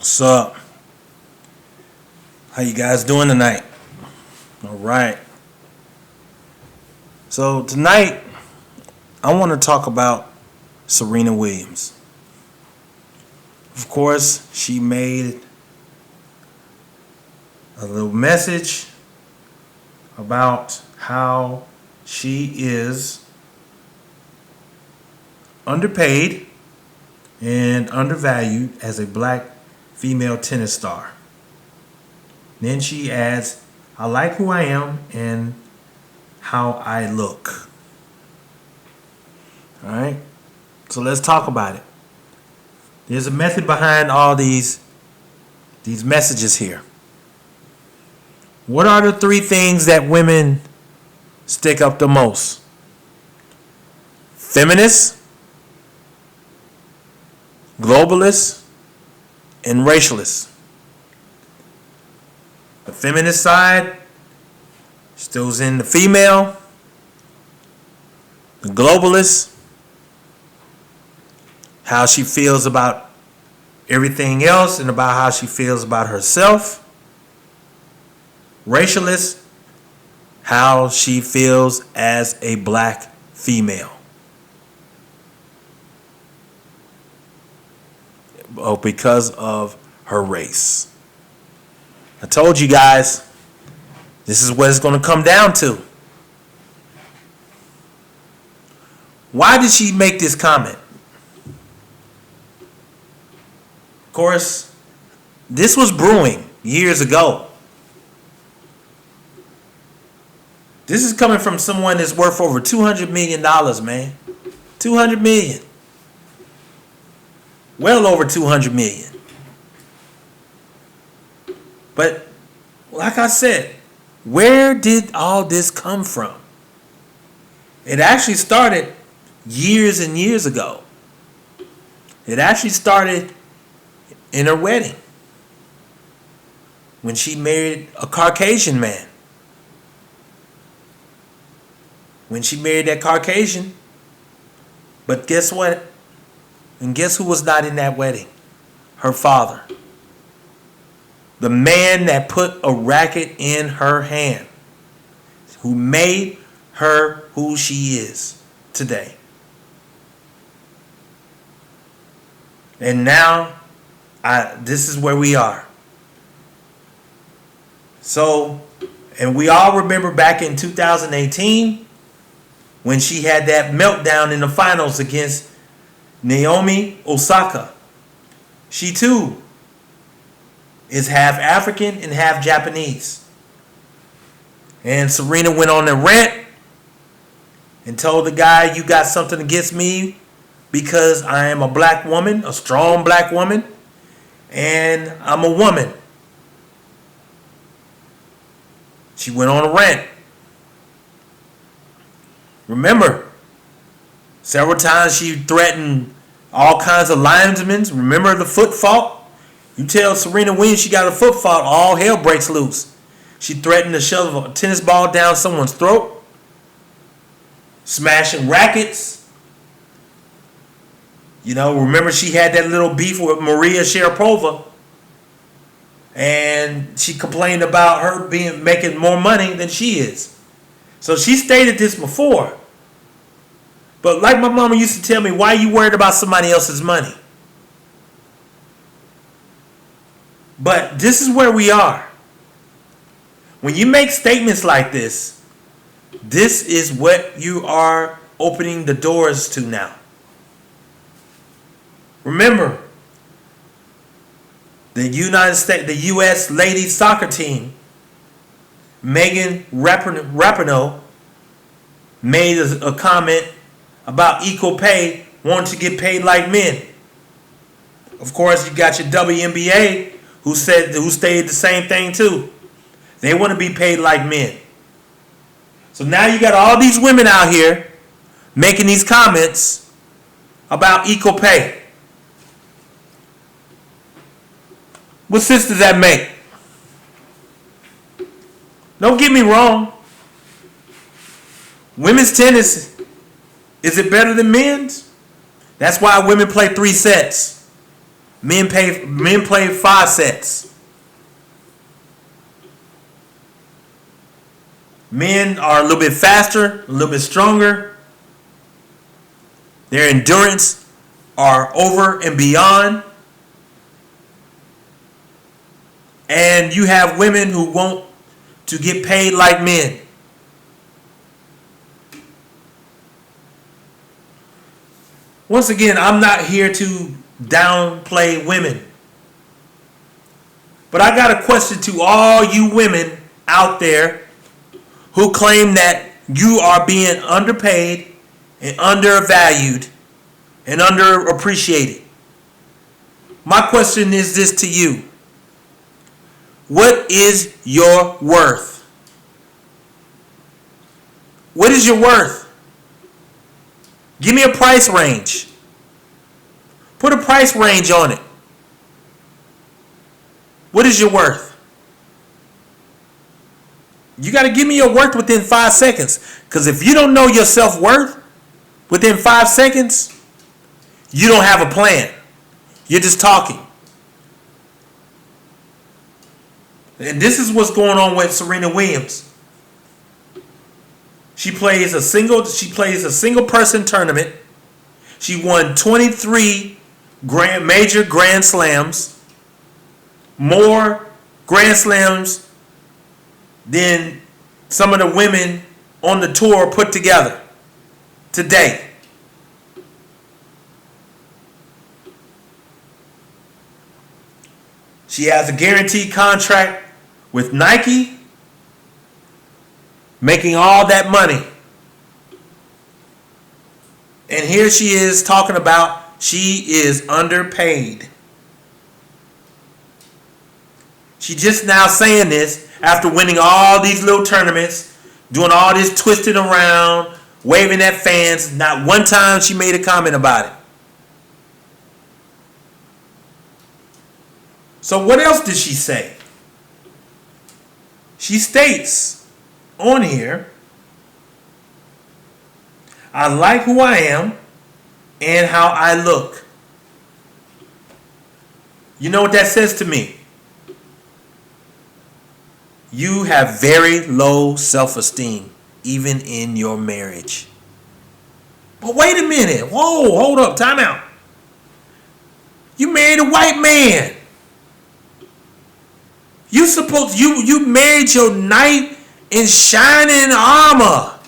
What's up? How you guys doing tonight? All right. So tonight, I want to talk about Serena Williams. Of course, she made a little message about how she is underpaid and undervalued as a black female tennis star. Then she adds, I like who I am and how I look. All right? So let's talk about it. There's a method behind all these messages here. What are the three things that women stick up the most? Feminists, globalists, and racialists. The feminist side stills in the female. The globalist, how she feels about everything else and about how she feels about herself. Racialist, how she feels as a black female. Because of her race. I told you guys, this is what it's going to come down to. Why did she make this comment? Of course, this was brewing years ago. This is coming from someone that's worth over $200 million, man. $200 million. Well over $200 million. But, like I said, where did all this come from? It actually started years and years ago. It actually started in her wedding. When she married a Caucasian man. When she married that Caucasian. But guess what? And guess who was not in that wedding? Her father. The man that put a racket in her hand. Who made her who she is today. And now, this is where we are. So, and we all remember back in 2018 when she had that meltdown in the finals against Naomi Osaka. She too is half African and half Japanese. And Serena went on a rant and told the guy, you got something against me because I am a black woman, a strong black woman, and I'm a woman. She went on a rant. Remember, several times she threatened all kinds of linemen. Remember the foot fault? You tell Serena Williams she got a foot fault, all hell breaks loose. She threatened to shove a tennis ball down someone's throat. Smashing rackets. You know, remember she had that little beef with Maria Sharapova. And she complained about her making more money than she is. So she stated this before. But like my mama used to tell me, why are you worried about somebody else's money? But this is where we are. When you make statements like this is what you are opening the doors to now. Remember, the U.S. ladies soccer team, Megan Rapinoe, made a comment about equal pay, wanting to get paid like men. Of course, you got your WNBA who stated the same thing too. They want to be paid like men. So now you got all these women out here making these comments about equal pay. What sense does that make? Don't get me wrong. Women's tennis, is it better than men's? That's why women play 3 sets. Men play 5 sets. Men are a little bit faster, a little bit stronger. Their endurance are over and beyond. And you have women who want to get paid like men. Once again, I'm not here to downplay women. But I got a question to all you women out there who claim that you are being underpaid and undervalued and underappreciated. My question is this to you. What is your worth? What is your worth? Give me a price range. Put a price range on it. What is your worth? You got to give me your worth within 5 seconds. Because if you don't know your self-worth within 5 seconds, you don't have a plan. You're just talking. And this is what's going on with Serena Williams. She plays a single person tournament. She won 23 major Grand Slams. More Grand Slams than some of the women on the tour put together today. She has a guaranteed contract with Nike, making all that money. And here she is talking about she is underpaid. She just now saying this after winning all these little tournaments, doing all this twisting around, waving at fans. Not one time she made a comment about it. So what else did she say? She states on here, I like who I am and how I look. You know what that says to me? You have very low self-esteem, even in your marriage. But wait a minute. Whoa, hold up, time out. You married a white man. You married your knight in shining armor.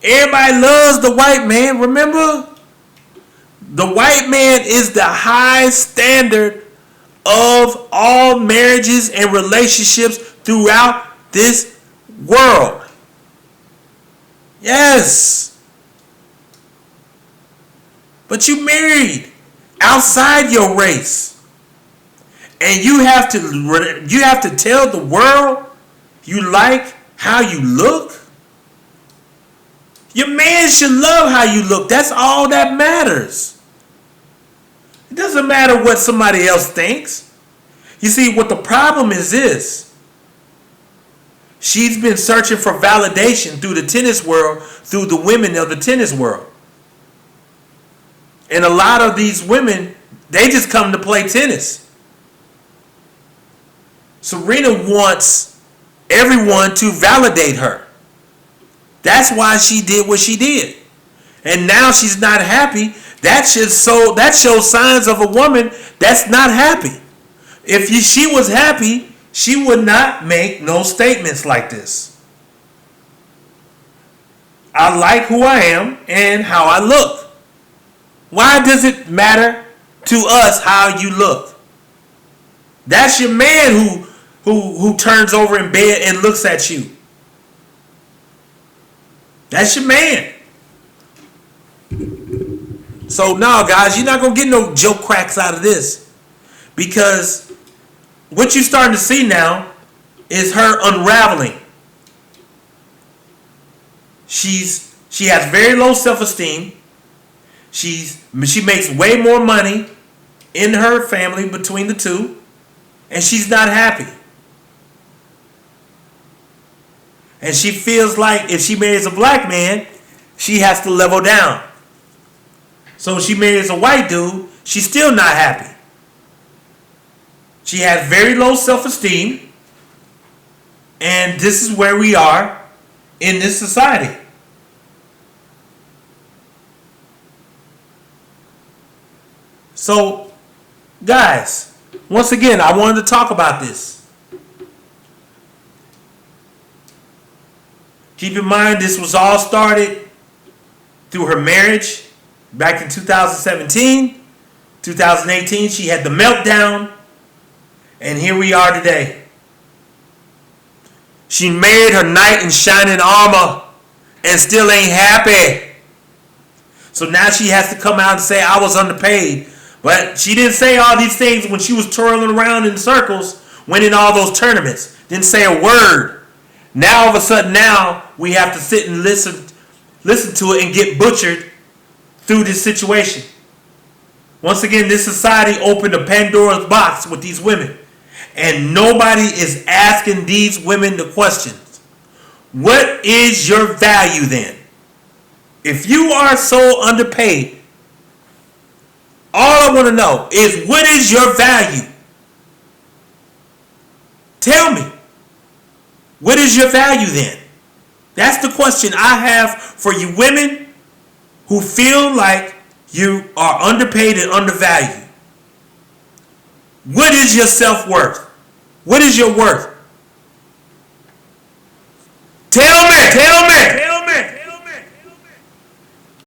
Everybody loves the white man, remember? The white man is the high standard of all marriages and relationships throughout this world. Yes. But you married outside your race. And you have to tell the world you like how you look. Your man should love how you look. That's all that matters. It doesn't matter what somebody else thinks. You see, what the problem is this. She's been searching for validation through the tennis world, through the women of the tennis world. And a lot of these women, they just come to play tennis. Serena wants everyone to validate her. That's why she did what she did. And now she's not happy. That shows signs of a woman that's not happy. If she was happy, she would not make no statements like this. I like who I am and how I look. Why does it matter to us how you look? That's your man who turns over in bed and looks at you. That's your man. So no, guys, you're not going to get no joke cracks out of this. Because what you're starting to see now is her unraveling. She has very low self-esteem. She makes way more money in her family between the two. And she's not happy. And she feels like if she marries a black man, she has to level down. So if she marries a white dude, she's still not happy. She has very low self-esteem. And this is where we are in this society. So, guys, once again, I wanted to talk about this. Keep in mind, this was all started through her marriage back in 2017. 2018, she had the meltdown. And here we are today. She married her knight in shining armor and still ain't happy. So now she has to come out and say, I was underpaid. But she didn't say all these things when she was twirling around in circles, winning all those tournaments. Didn't say a word. Now all of a sudden now we have to sit and listen to it and get butchered through this situation. Once again, this society opened a Pandora's box with these women. And nobody is asking these women the questions. What is your value then? If you are so underpaid, all I want to know is, what is your value? Tell me. What is your value then? That's the question I have for you women who feel like you are underpaid and undervalued. What is your self-worth? What is your worth? Tell me.